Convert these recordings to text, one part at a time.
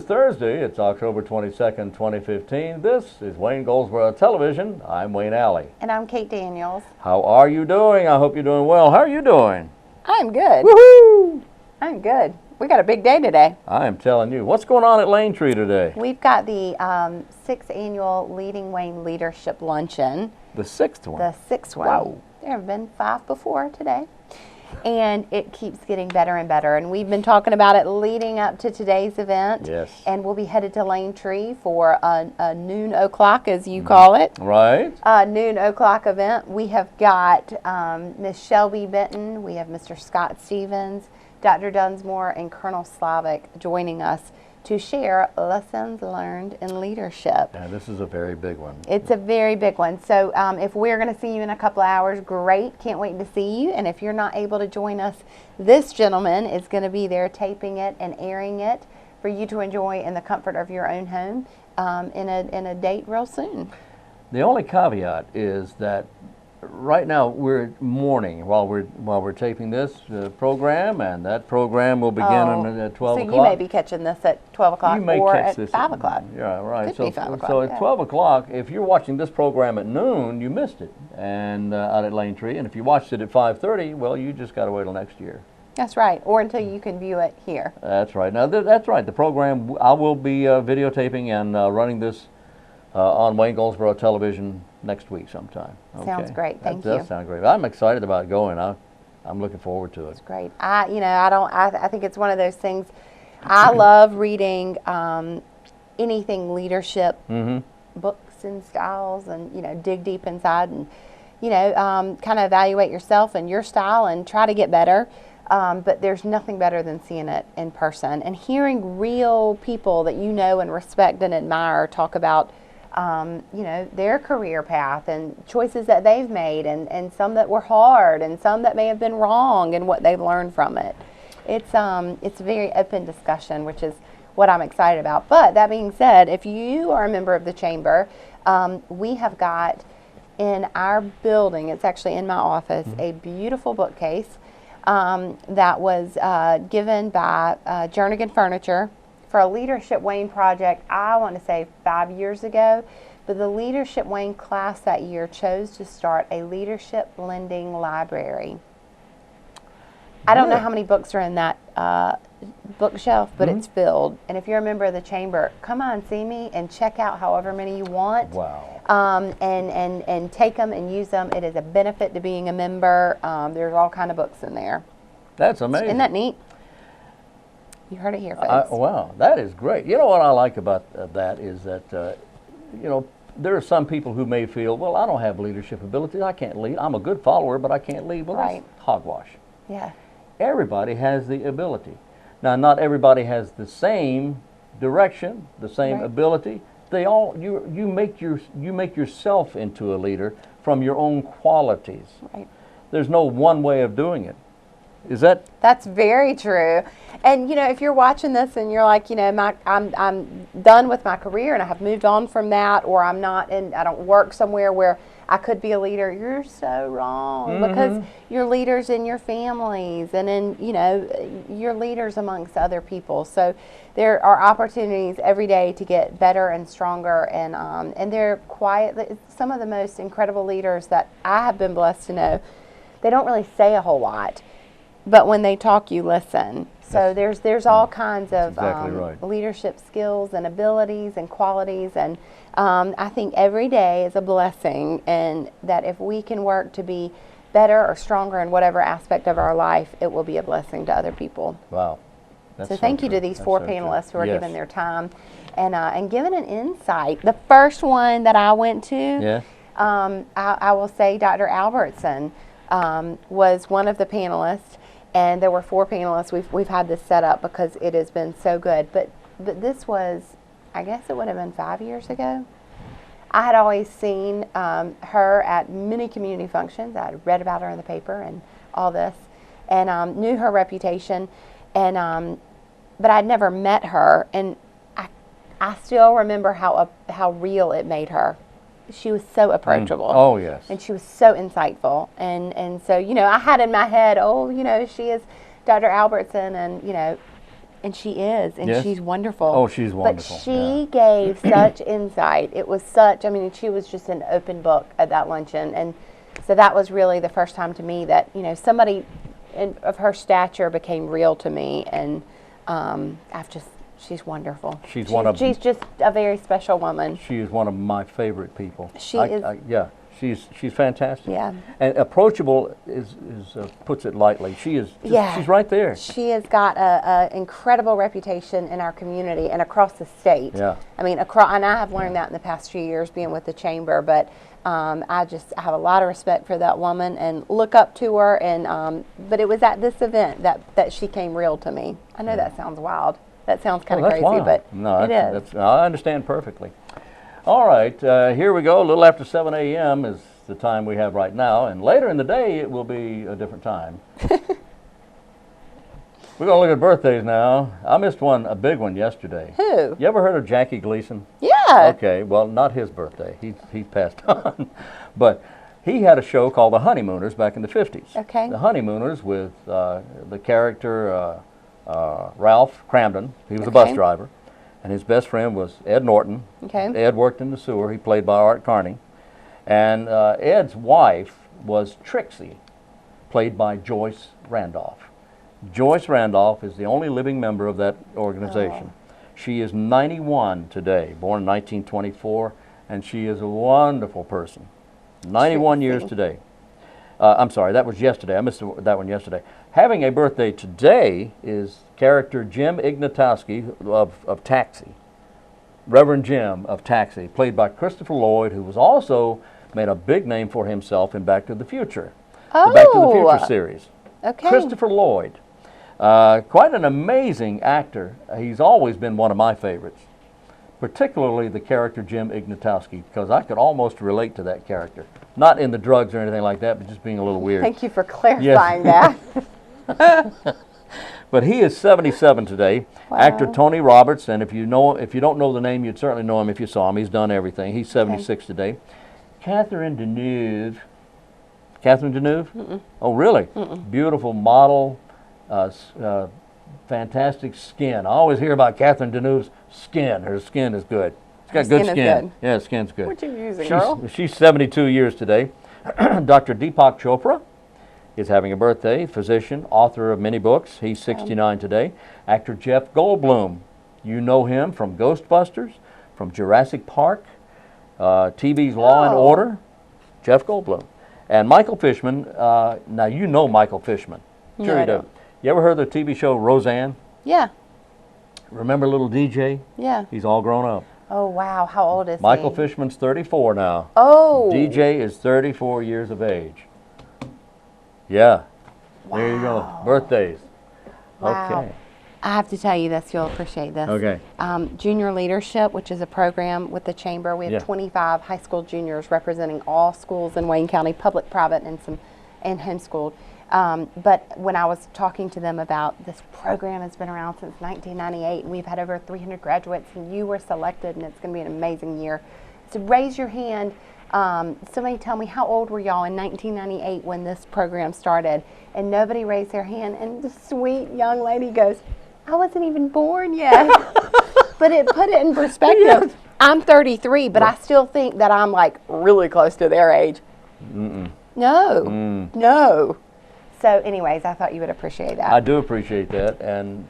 Thursday. It's October 22nd, 2015. This is Wayne Goldsboro Television. I'm Wayne Alley. And I'm Kate Daniels. How are you doing? I hope you're doing well. How are you doing? I'm good. Woohoo! I'm good. We got a big day today. I am telling you. What's going on at Lane Tree today? We've got the 6th annual Leading Wayne Leadership Luncheon. The 6th one? The 6th one. Wow. There have been 5 before today. And it keeps getting better and better. And we've been talking about it leading up to today's event. Yes. And we'll be headed to Lane Tree for a noon o'clock, as you call it. Right. Noon o'clock event. We have got Miss Shelby Benton. We have Mr. Scott Stevens, Dr. Dunsmore, and Colonel Slavic joining us to share lessons learned in leadership. Yeah, this is a very big one. It's a very big one. So if we're going to see you in a couple of hours, great. Can't wait to see you. And if you're not able to join us, this gentleman is going to be there taping it and airing it for you to enjoy in the comfort of your own home in a date real soon. The only caveat is that right now we're mourning while we're taping this program, and that program will begin at 12 o'clock. So you may be catching this at 12 o'clock or at 5 o'clock. Yeah, right. Could be 5 o'clock. So at 12 o'clock, if you're watching this program at noon, you missed it, and out at Lane Tree. And if you watched it at 5:30, well, you just got to wait till next year. That's right, or until you can view it here. That's right. Now that's right. The program, I will be videotaping and running this on Wayne Goldsboro Television next week sometime. Okay. Sounds great. Thank you. That does sound great. I'm excited about going. I'm looking forward to it. It's great. I think it's one of those things. I love reading anything leadership books and styles, and dig deep inside and kind of evaluate yourself and your style and try to get better. But there's nothing better than seeing it in person and hearing real people that you know and respect and admire talk about their career path and choices that they've made, and some that were hard and some that may have been wrong and what they've learned from it. It's a very open discussion, which is what I'm excited about. But that being said, if you are a member of the chamber, we have got in our building, it's actually in my office, a beautiful bookcase that was given by Jernigan Furniture for a Leadership Wayne project, I want to say 5 years ago. But the Leadership Wayne class that year chose to start a leadership lending library. I don't know how many books are in that bookshelf, but it's filled. And if you're a member of the chamber, come on, see me and check out however many you want. Wow. And take them and use them. It is a benefit to being a member. There's all kind of books in there. That's amazing. Isn't that neat? You heard it here, folks. Wow, that is great. You know what I like about that is that, there are some people who may feel, well, I don't have leadership abilities. I can't lead. I'm a good follower, but I can't lead. Well, right. That's hogwash. Yeah. Everybody has the ability. Now, not everybody has the same direction, the same ability. They all you make yourself into a leader from your own qualities. Right. There's no one way of doing it. Is that? That's very true. And if you're watching this and you're like, I'm done with my career and I have moved on from that, or I don't work somewhere where I could be a leader, you're so wrong, because you're leaders in your families and in you're leaders amongst other people. So there are opportunities every day to get better and stronger, and they're some of the most incredible leaders that I have been blessed to know. They don't really say a whole lot, but when they talk, you listen. So there's all kinds of leadership skills and abilities and qualities, and I think every day is a blessing, and that if we can work to be better or stronger in whatever aspect of our life, it will be a blessing to other people. Wow. So thank you to these 4 panelists who are giving their time and giving an insight. The first one that I went to, I will say Dr. Albertson was one of the panelists. And there were 4 panelists. We've had this set up because it has been so good. But this was, I guess it would have been 5 years ago. I had always seen her at many community functions. I had read about her in the paper and all this, and knew her reputation. And but I'd never met her, and I still remember how real it made her. She was so approachable. Oh, yes. And she was so insightful. And so, I had in my head, she is Dr. Albertson, and, And she is, and Yes? she's wonderful. Oh, she's wonderful. But she gave such insight. It was such, I mean, she was just an open book at that luncheon. And so that was really the first time to me that, you know, somebody of her stature became real to me. And she's wonderful. She's just a very special woman. She is one of my favorite people. She is. Yeah, she's fantastic. Yeah. And approachable is puts it lightly. She is. She's right there. She has got a incredible reputation in our community and across the state. Yeah. I mean, and I have learned that in the past few years being with the chamber. But I have a lot of respect for that woman and look up to her. And but it was at this event that she came real to me. I know that sounds wild. That sounds kind of crazy, wild. but no, it is. I understand perfectly. All right, here we go. A little after 7 a.m. is the time we have right now, and later in the day it will be a different time. We're going to look at birthdays now. I missed a big one yesterday. Who? You ever heard of Jackie Gleason? Yeah. Okay, well, not his birthday. He passed on. But he had a show called The Honeymooners back in the 50s. Okay. The Honeymooners with the character Ralph Cramden. He was a bus driver. And his best friend was Ed Norton. Okay. Ed worked in the sewer. He played by Art Carney. And Ed's wife was Trixie, played by Joyce Randolph. Joyce Randolph is the only living member of that organization. Oh. She is 91 today, born in 1924, and she is a wonderful person. 91 years today. I'm sorry, that was yesterday. I missed that one yesterday. Having a birthday today is character Jim Ignatowski of Taxi. Reverend Jim of Taxi, played by Christopher Lloyd, who was also made a big name for himself in Back to the Future. Oh. The Back to the Future series. Okay. Christopher Lloyd. Quite an amazing actor. He's always been one of my favorites, particularly the character Jim Ignatowski, because I could almost relate to that character. Not in the drugs or anything like that, but just being a little weird. Thank you for clarifying that. But he is 77 today. Wow. Actor Tony Roberts, and if you don't know the name, you'd certainly know him if you saw him. He's done everything. He's 76 today. Catherine Deneuve. Catherine Deneuve? Mm-mm. Oh, really? Mm-mm. Beautiful model, fantastic skin. I always hear about Catherine Deneuve's skin. Her skin is good. She's got good skin. Good. Yeah, skin's good. What you using, girl? She's 72 years today. Dr. Deepak Chopra is having a birthday. Physician, author of many books. He's 69 today. Actor Jeff Goldblum. You know him from Ghostbusters, from Jurassic Park, TV's Law and Order. Jeff Goldblum. And Michael Fishman. Now, you know Michael Fishman. Sure you do. You ever heard of the TV show Roseanne? Yeah. Remember little DJ? Yeah. He's all grown up. Oh, wow. How old is Michael he? Fishman's 34 now. Oh. DJ is 34 years of age. Yeah. Wow. There you go. Birthdays. Wow. Okay. I have to tell you this. You'll appreciate this. Okay. Junior Leadership, which is a program with the Chamber. We have 25 high school juniors representing all schools in Wayne County, public, private, and homeschooled. But when I was talking to them about this program, has been around since 1998, and we've had over 300 graduates, and you were selected, and it's going to be an amazing year. So raise your hand. Somebody tell me, how old were y'all in 1998 when this program started? And nobody raised their hand, and the sweet young lady goes, I wasn't even born yet. But it put it in perspective. Yes. I'm 33, but I still think that I'm like really close to their age. Mm-mm. No, no. So anyways, I thought you would appreciate that. I do appreciate that, and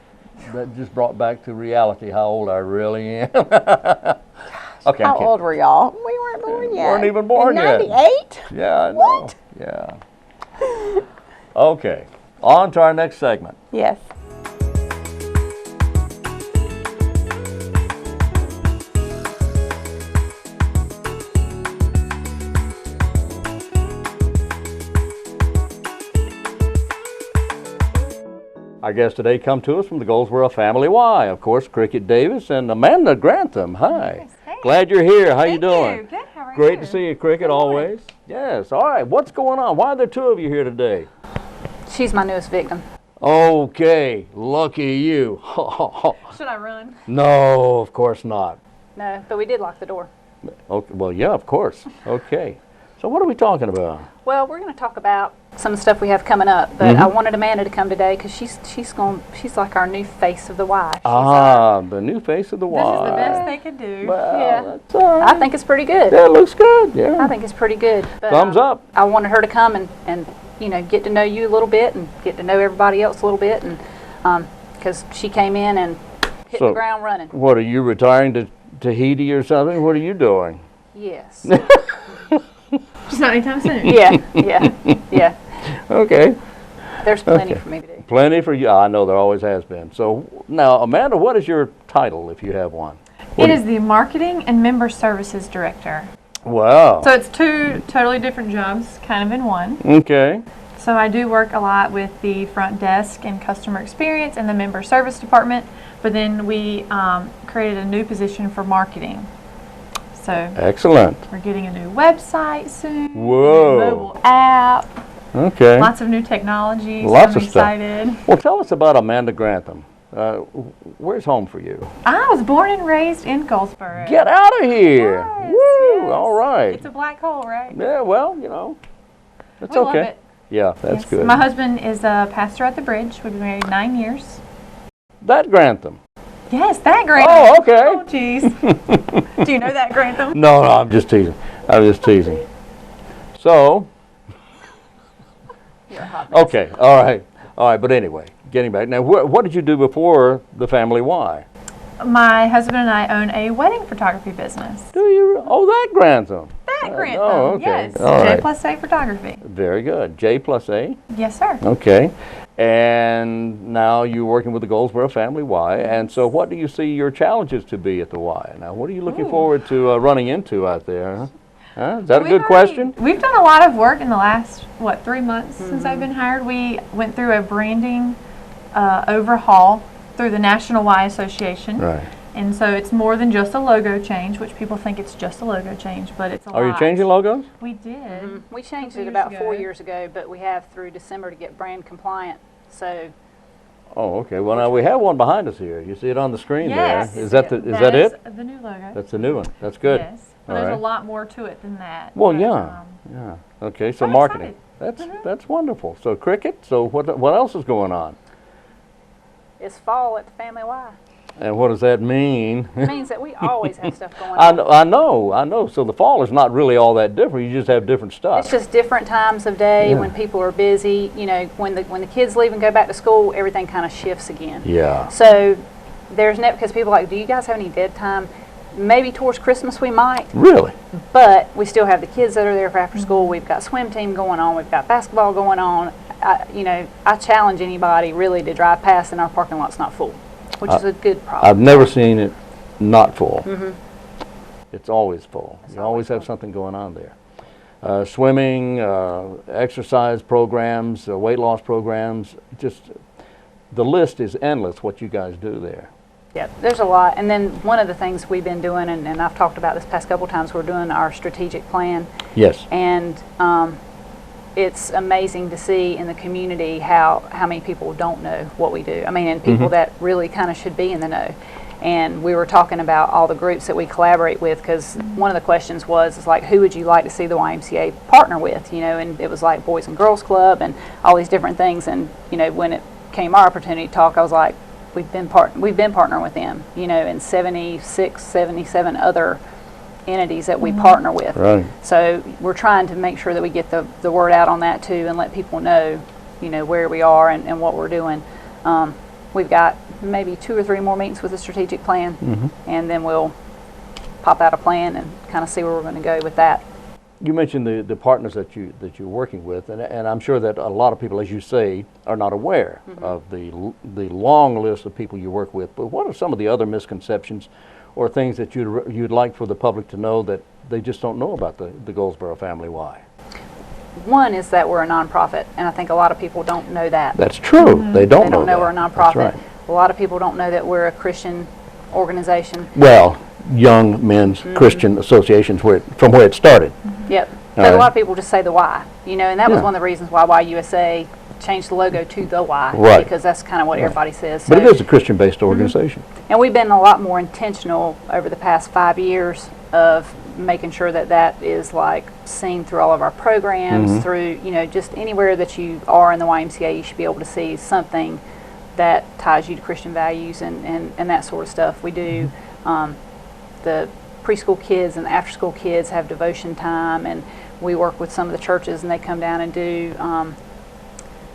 that just brought back to reality how old I really am. Okay, how old were y'all? We weren't born yet. Weren't even born yet. 98? Yeah, I know. What? Yeah. Okay, on to our next segment. Yes. Our guests today come to us from the Goldsboro Family. Why? Of course, Kriquette Davis and Amanda Grantham. Hi. Yes, hey. Glad you're here. How you doing? Good. How are you? Great to see you, Kriquette, always. Yes. All right. What's going on? Why are there two of you here today? She's my newest victim. Okay. Lucky you. Should I run? No, of course not. No, but we did lock the door. Okay. Well, yeah, of course. Okay. So what are we talking about? Well, we're going to talk about some of the stuff we have coming up, but I wanted Amanda to come today because she's like our new face of the Y. She's The new face of the Y. This is the best they could do. Well, Yeah. that's all right. I think it's pretty good. Yeah, it looks good. Yeah. I think it's pretty good. But, Thumbs up. I wanted her to come and get to know you a little bit and get to know everybody else a little bit, and because she came in and hit the ground running. What, are you retiring to Tahiti or something? What are you doing? Yes. Just not anytime soon. Yeah. Okay. There's plenty Okay. for me to do. Plenty for you. I know there always has been. So now, Amanda, what is your title if you have one? It is the Marketing and Member Services Director. Wow. So it's two totally different jobs kind of in one. Okay. So I do work a lot with the front desk and customer experience and the member service department, but then we created a new position for marketing. So Excellent. we're getting a new website soon, Whoa. a new mobile app, Okay. lots of new technology. Lots so I'm of stuff. excited. Well, tell us about Amanda Grantham. Where's home for you? I was born and raised in Goldsboro. Get out of here. Yes, Woo. yes. All right. It's a black hole, right? Yeah, well, that's We love okay. it. Yeah, that's Yes. good. My husband is a pastor at the Bridge. We've been married 9 years. That Grantham. Yes, that Grantham. Oh, okay. Oh, jeez. Do you know that Grantham? No, I'm just teasing. I'm just teasing. So, You're a hot mess. okay, all right. But anyway, getting back. Now, what did you do before the Family Y? My husband and I own a wedding photography business. Do you? Oh, that Grantham. That Grantham, oh, okay. yes. All J right. plus A Photography. Very good. J plus A. Yes, sir. Okay. And now you're working with the Goldsboro Family Y. And so what do you see your challenges to be at the Y? Now, what are you looking forward to running into out there? Huh? Is that a good question? We've done a lot of work in the last, 3 months since I've been hired. We went through a branding overhaul through the National Y Association. Right. And so it's more than just a logo change, which people think it's just a logo change, but it's a lot. Are you changing logos? We did. We changed Couple it years about ago. 4 years ago, but we have through December to get brand compliant. So Oh, okay. Well, now we have one behind us here. You see it on the screen Yes. there. Is that is it? the new logo. That's the new one. That's good. Yes. But All there's right. a lot more to it than that. Well, But, yeah. Yeah. Okay. So I'm marketing. excited. That's wonderful. So Kriquette. So what else is going on? it's fall at the Family Y. And what does that mean? It means that we always have stuff going on. I know. So the fall is not really all that different. You just have different stuff. It's just different times of day Yeah. when people are busy. When the kids leave and go back to school, everything kind of shifts again. Yeah. So there's because people are like, do you guys have any dead time? Maybe towards Christmas we might, Really? but we still have the kids that are there for after school. We've got swim team going on. We've got basketball going on. I challenge anybody really to drive past and our parking lot's not full, which is a good problem. I've never seen it not full. It's always full. You always have something going on there. Swimming, exercise programs, weight loss programs. Just the list is endless. What you guys do there. Yeah, there's a lot. And then one of the things we've been doing, and I've talked about this past couple times, we're doing our strategic plan. Yes. And it's amazing to see in the community how many people don't know what we do. I mean, and people that really kind of should be in the know. And we were talking about all the groups that we collaborate with, because one of the questions was, like, who would you like to see the YMCA partner with? And it was like Boys and Girls Club and all these different things. And, when it came our opportunity to talk, I was like, we've been partnering with them, and 76, 77 other entities that we partner with. Right. So we're trying to make sure that we get the word out on that too, and let people know, where we are and what we're doing. We've got maybe 2 or 3 more meetings with the strategic plan, and then we'll pop out a plan and kind of see where we're going to go with that. You mentioned the partners that you're working with, and I'm sure that a lot of people, as you say, are not aware of the long list of people you work with. But what are some of the other misconceptions or things that you'd like for the public to know that they just don't know about the Goldsboro Family Y? One is that we're a nonprofit, and I think a lot of people don't know that. That's true. They don't They know don't know that. we're a nonprofit. That's right. A lot of people don't know that we're a Christian organization. Well, Young Men's Christian Associations, from where it started. Yep. All But a right. lot of people just say the Y, and that was Yeah. one of the reasons why YUSA changed the logo to the Y. Right. Because that's kind of what everybody says. But So- it is a Christian-based organization. And we've been a lot more intentional over the past 5 years of making sure that that is like seen through all of our programs, through, you know, just anywhere that you are in the YMCA, you should be able to see something that ties you to Christian values and that sort of stuff. We do, the preschool kids and the after school kids have devotion time, and we work with some of the churches and they come down and do,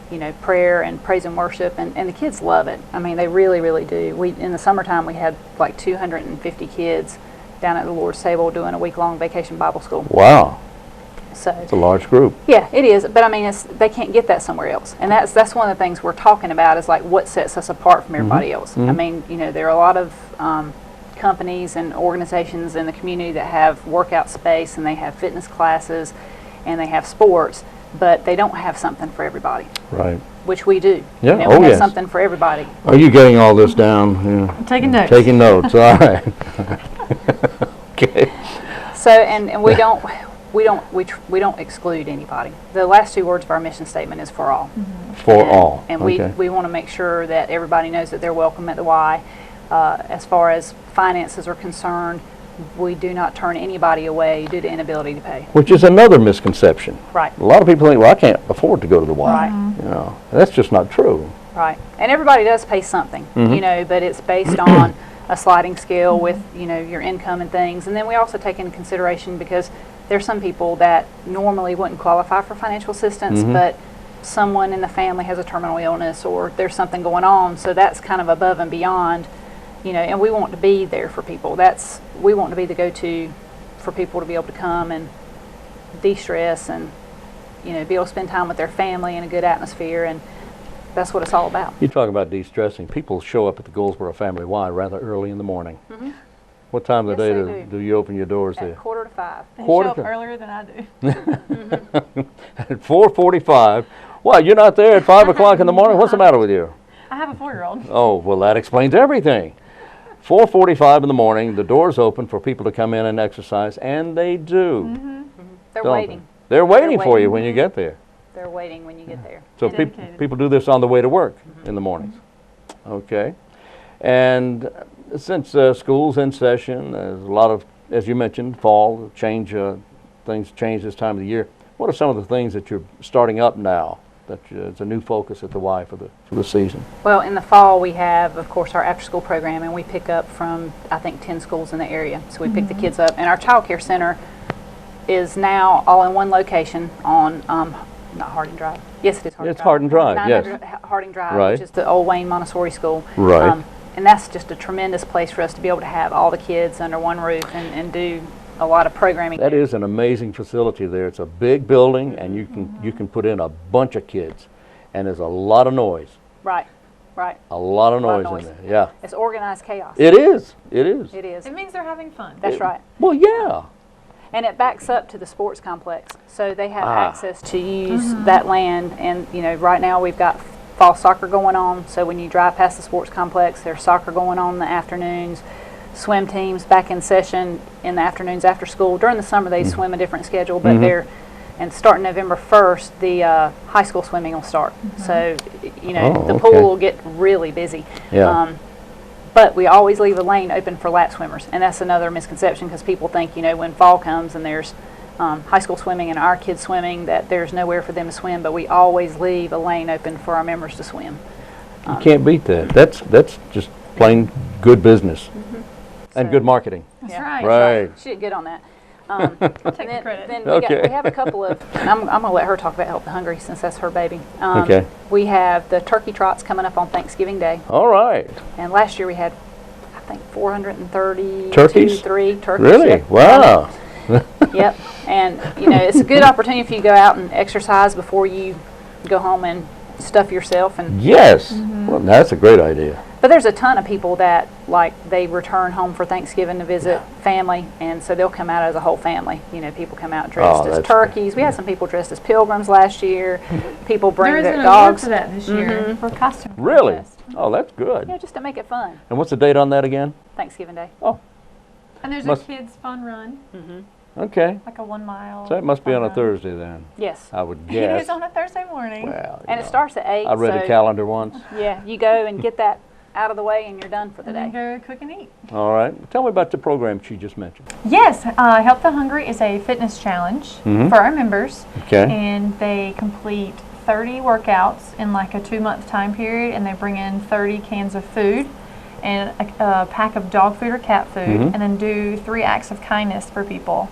you know, prayer and praise and worship, and the kids love it. I mean, they really, really do. In the summertime, we had like 250 kids down at the Lord's Table doing a week-long vacation Bible school. Wow. So It's a large group. yeah, it is. But I mean, they can't get that somewhere else, and that's one of the things we're talking about is like what sets us apart from everybody else. I mean, you know, there are a lot of companies and organizations in the community that have workout space and they have fitness classes and they have sports, but they don't have something for everybody, Right. which we do. Yeah, You know, oh, we have yes. something for everybody. Are you getting all this down? Yeah. I'm taking notes. Taking notes, all right. Okay. So, and we don't exclude anybody. The last two words of our mission statement is for all. For And- all. And Okay. we want to make sure that everybody knows that they're welcome at the Y. As far as finances are concerned, we do not turn anybody away due to inability to pay. Which is another misconception. Right, A lot of people think, well, I can't afford to go to the Y. Right. You know, that's just not true. right. And everybody does pay something, you know, but it's based on a sliding scale with, you know, your income and things. And then we also take into consideration because there's some people that normally wouldn't qualify for financial assistance, but someone in the family has a terminal illness or there's something going on, so that's kind of above and beyond, you know, and we want to be there for people. We want to be the go-to for people to be able to come and de-stress and, you know, be able to spend time with their family in a good atmosphere, and that's what it's all about. You talk about de-stressing. People show up at the Goldsboro Family Y rather early in the morning. What time of the Yes, day they do you open your doors At there? 4:45. They Quarter show up to- earlier than I do. At 4:45. Why, you're not there at 5 o'clock in the morning? What's the matter with you? I have a 4-year-old. Oh, well, that explains everything. 4:45 in the morning, the doors open for people to come in and exercise, and they do. They're don't waiting. they? They're waiting for you waiting. when you get there. They're waiting when you get there. So Dedicated. people do this on the way to work in the mornings. Okay. And since school's in session, there's a lot of, as you mentioned, fall, things change this time of the year. What are some of the things that you're starting up now that it's a new focus at the Y for the season? Well, in the fall, we have, of course, our after-school program, and we pick up from, I think, 10 schools in the area. So we pick the kids up. And our child care center is now all in one location on, not Harding Drive. Yes, it is Harding Drive. It's Harding Drive, yes. 900 Harding Drive, Right. which is the old Wayne Montessori school. Right. And that's just a tremendous place for us to be able to have all the kids under one roof and do a lot of programming. That is an amazing facility there. It's a big building, and you can put in a bunch of kids, and there's a lot of noise. Right, right. A lot of lot of noise in noise. there. Yeah. It's organized chaos. It is. It is. It is. It means they're having fun. That's right. Well, yeah. And it backs up to the sports complex, so they have Ah. access to use that land. And you know, right now we've got fall soccer going on. So when you drive past the sports complex, there's soccer going on in the afternoons. Swim teams back in session in the afternoons after school. During the summer, they swim a different schedule, but and starting November 1st, the high school swimming will start. So you know, Oh, the okay. pool will get really busy. Yeah. But we always leave a lane open for lap swimmers, and that's another misconception because people think, you know, when fall comes and there's high school swimming and our kids swimming, that there's nowhere for them to swim, but we always leave a lane open for our members to swim. You can't beat that. That's just plain good business and So- good marketing. That's Yeah. right. Right. She did get on that. I'll take And the credit. then Okay. we have a couple of, and I'm going to let her talk about Help the Hungry since that's her baby. Okay. We have the turkey trots coming up on Thanksgiving Day, All right. and last year we had, I think, 432, Turkeys? 3 turkeys. Really? Yep. Wow. Yep. And, you know, it's a good opportunity for you to go out and exercise before you go home and stuff yourself. And Yes. Well, that's a great idea. but there's a ton of people that, like, they return home for Thanksgiving to visit family, and so they'll come out as a whole family. You know, people come out dressed as that's turkeys. We had some people dressed as pilgrims last year. People bring There is their an award dogs. for that this year for costume Really? contest. Oh, that's good. Yeah, just to make it fun. And what's the date on that again? Thanksgiving Day. Oh, And there's Must- a kids fun run. Okay. like a 1 mile. So it must be on a run. Thursday then, Yes. I would It guess. is on a Thursday morning. Well, you And it know, starts at 8. I read a so, calendar once. Yeah, you go and get that out of the way and you're done for the And then day. go cook and eat. All right. Tell me about the program she just mentioned. Yes, Help the Hungry is a fitness challenge Mhm. for our members. Okay. And they complete 30 workouts in like a 2-month time period, and they bring in 30 cans of food and a pack of dog food or cat food, Mhm. and then do 3 acts of kindness for people.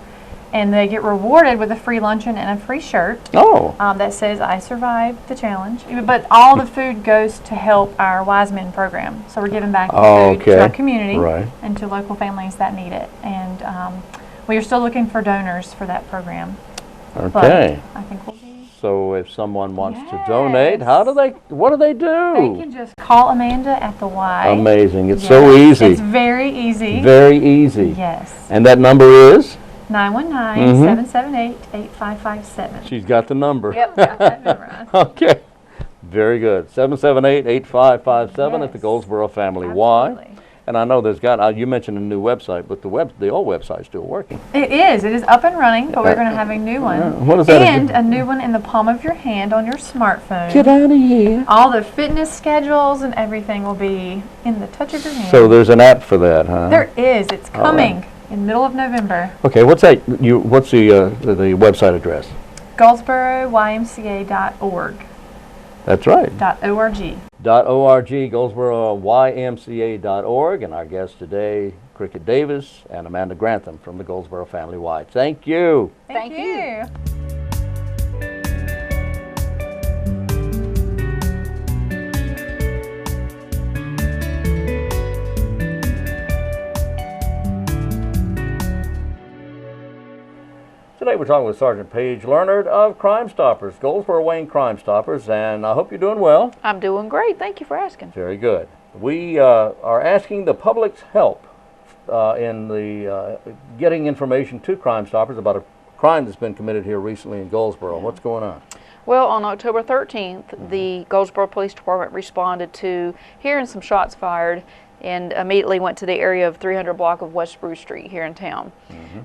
And they get rewarded with a free luncheon and a free shirt Oh. that says, "I survived the challenge." But all the food goes to help our Wise Men program. So we're giving back the Oh, food to okay. our community Right. and to local families that need it. And we are still looking for donors for that program. Okay. But I think we'll be. So if someone wants to donate, Yes. what do they do? They can just call Amanda at the Y. Amazing. It's Yes. so easy. It's very easy. Very easy. Yes. And that number is? 919-778-8557. She's got the number. Yep. That memorized. Okay. Very good. 778-8557 at the Yes. Goldsboro Family Y. Absolutely. And I know you mentioned a new website, but the old website's still working. It is up and running, but we're going to have a new one. What is that? And a new one in the palm of your hand on your smartphone. Get out of here. All the fitness schedules and everything will be in the touch of your hand. So there's an app for that, huh? There is. It's All coming in middle of November. Okay, what's that? What's the website address? Goldsboro-YMCA.org. That's right. .org. .org, Goldsboro-YMCA.org, and our guests today, Kriquette Davis and Amanda Grantham from the Goldsboro Family Y. Thank you. Thank you. Today we're talking with Sgt Paige Learnard of Crimestoppers, Goldsboro-Wayne Crimestoppers, and I hope you're doing well. I'm doing great. Thank you for asking. Very good. We are asking the public's help in the getting information to Crimestoppers about a crime that's been committed here recently in Goldsboro. What's going on? Well, on October 13th, the Goldsboro Police Department responded to hearing some shots fired and immediately went to the area of 300 block of West Spruce Street here in town.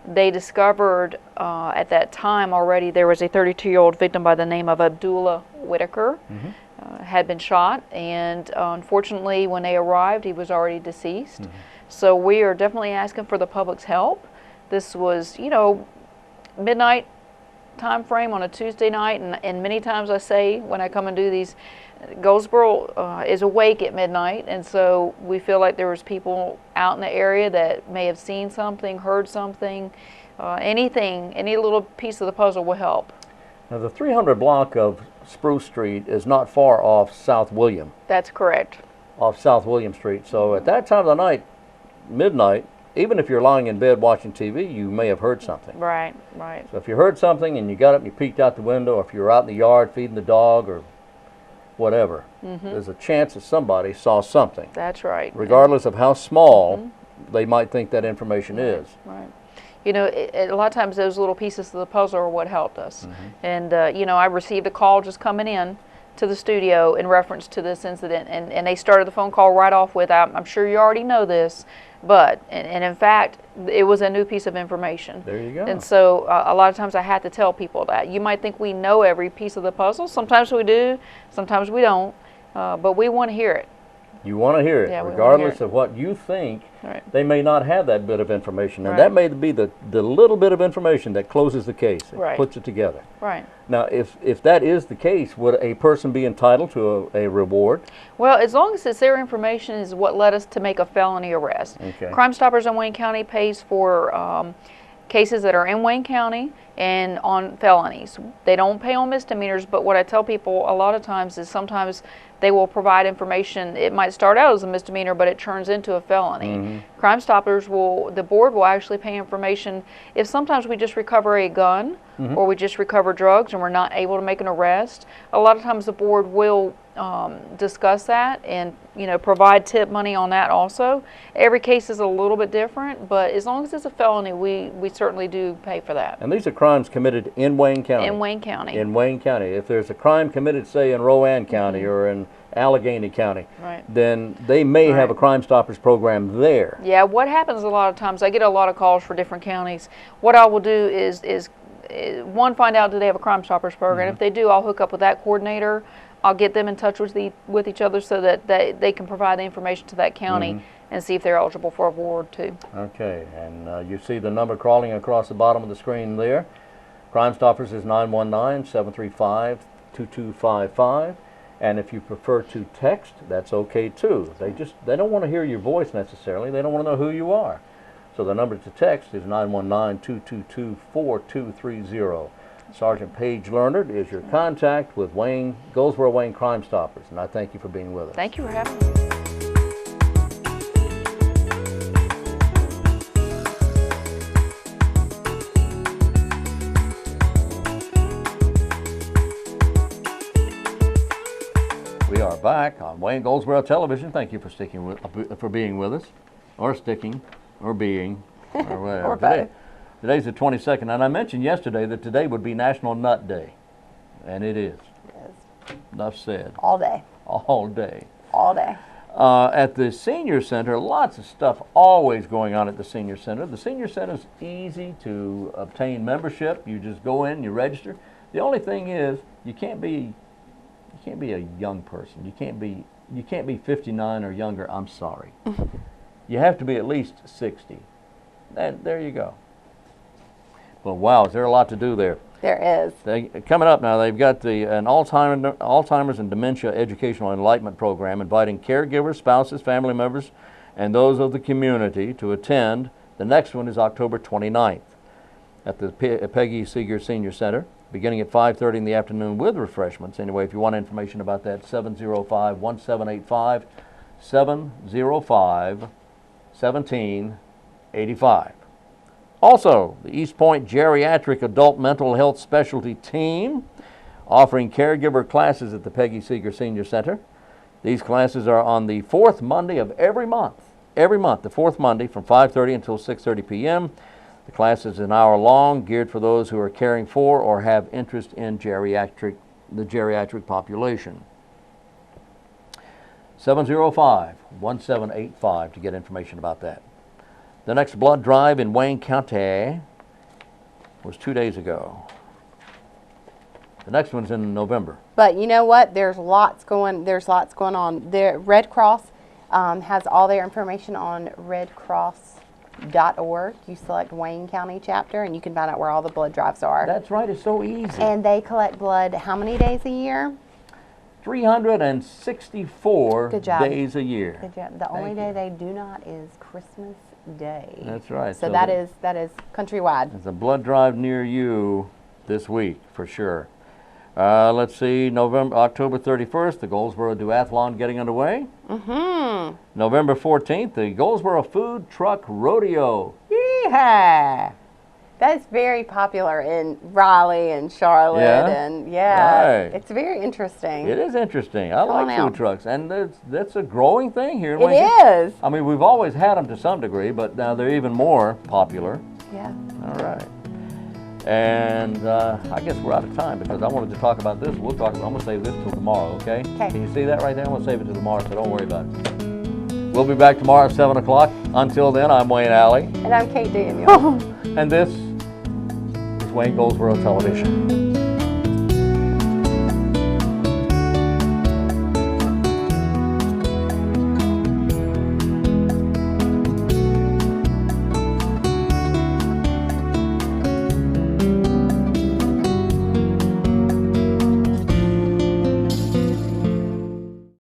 They discovered at that time already there was a 32-year-old victim by the name of Abdullah Whitaker had been shot, and unfortunately when they arrived he was already deceased. So we are definitely asking for the public's help. This was, midnight time frame on a Tuesday night, and many times I say when I come and do these, Goldsboro is awake at midnight, and so we feel like there was people out in the area that may have seen something, heard something, anything, any little piece of the puzzle will help. Now the 300 block of Spruce Street is not far off South William, That's correct. off South William Street. So at that time of the night, midnight, even if you're lying in bed watching TV, you may have heard something. Right, right. So if you heard something and you got up and you peeked out the window, or if you were out in the yard feeding the dog or whatever, there's a chance that somebody saw something. That's right. Regardless of how small they might think that information is. Right. A lot of times those little pieces of the puzzle are what helped us. And, I received a call just coming in to the studio in reference to this incident, and they started the phone call right off with, I'm sure you already know this, but, and in fact, it was a new piece of information. There you go. And so a lot of times I had to tell people that. You might think we know every piece of the puzzle. Sometimes we do, sometimes we don't, but we want to hear it. You want to hear it, Yeah, we wanna regardless hear it. of what you think. Right. They may not have that bit of information, and Right. that may be the little bit of information that closes the case, that Right. puts it together. Right. Now, if that is the case, would a person be entitled to a reward? Well, as long as it's their information is what led us to make a felony arrest. Okay. Crimestoppers in Wayne County pays for cases that are in Wayne County and on felonies. They don't pay on misdemeanors, but what I tell people a lot of times is sometimes they will provide information. It might start out as a misdemeanor, but it turns into a felony. Crimestoppers the board will actually pay information if sometimes we just recover a gun or we just recover drugs and we're not able to make an arrest. A lot of times the board will discuss that and, provide tip money on that also. Every case is a little bit different, but as long as it's a felony, we certainly do pay for that. And these are crimes committed in Wayne County. In Wayne County. In Wayne County. If there's a crime committed, say, in Rowan County or in Allegheny County, Right. then they may have a Right. Crime Stoppers program there. Yeah, what happens a lot of times, I get a lot of calls for different counties. What I will do is one, find out do they have a Crime Stoppers program. If they do, I'll hook up with that coordinator. I'll get them in touch with each other so that they can provide the information to that county and see if they're eligible for a award too. Okay, and you see the number crawling across the bottom of the screen there. Crime Stoppers is 919-735-2255. And if you prefer to text, that's okay too. They don't want to hear your voice necessarily. They don't want to know who you are. So the number to text is 919-222-4230. Sgt Paige Learnard is your contact with Goldsboro-Wayne Crimestoppers, and I thank you for being with us. Thank you for having me. We are back on Wayne Goldsboro Television. Thank you for being with us, or sticking, or being, or whatever. Or both. Today's the 22nd, and I mentioned yesterday that today would be National Nut Day, and it is. Yes. Enough said. All day. All day. All day. At the Senior Center, lots of stuff always going on at the Senior Center. The Senior Center is easy to obtain membership. You just go in, you register. The only thing is, you can't be a young person. You can't be 59 or younger. I'm sorry. You have to be at least 60. And there you go. But wow, is there a lot to do there? There is. Coming up now, they've got an Alzheimer's and Dementia Educational Enlightenment Program inviting caregivers, spouses, family members, and those of the community to attend. The next one is October 29th at the Peggy Seeger Senior Center, beginning at 5:30 in the afternoon with refreshments. Anyway, if you want information about that, 705-1785, 705-1785. Also, the East Point Geriatric Adult Mental Health Specialty Team offering caregiver classes at the Peggy Seeger Senior Center. These classes are on the fourth Monday of every month. Every month, the fourth Monday from 5:30 until 6:30 p.m. The class is an hour long, geared for those who are caring for or have interest in the geriatric population. 705-1785 to get information about that. The next blood drive in Wayne County was 2 days ago. The next one's in November. But you know what? There's lots going on. The Red Cross has all their information on redcross.org. You select Wayne County chapter, and you can find out where all the blood drives are. That's right. It's so easy. And they collect blood how many days a year? 364 Good job. days a year. Good job. The only day they do not is Christmas Day. That's right. So that is countrywide. There's a blood drive near you this week for sure. Let's see, October 31st, the Goldsboro Duathlon getting underway. Mm-hmm. November 14th, the Goldsboro Food Truck Rodeo. Yeehaw! That's very popular in Raleigh and Charlotte, and Right. it's very interesting. It is interesting. I Come like on food out. trucks, and that's a growing thing here in It Wayne County. is. I mean, we've always had them to some degree, but now they're even more popular. Yeah. All right. And I guess we're out of time because I wanted to talk about this. I'm going to save this till tomorrow, okay? Okay. Can you see that right there? I'm going to save it till tomorrow, so don't worry about it. We'll be back tomorrow at 7 o'clock. Until then, I'm Wayne Alley, And I'm Kate Daniel. and this is Wayne Goldsboro Television.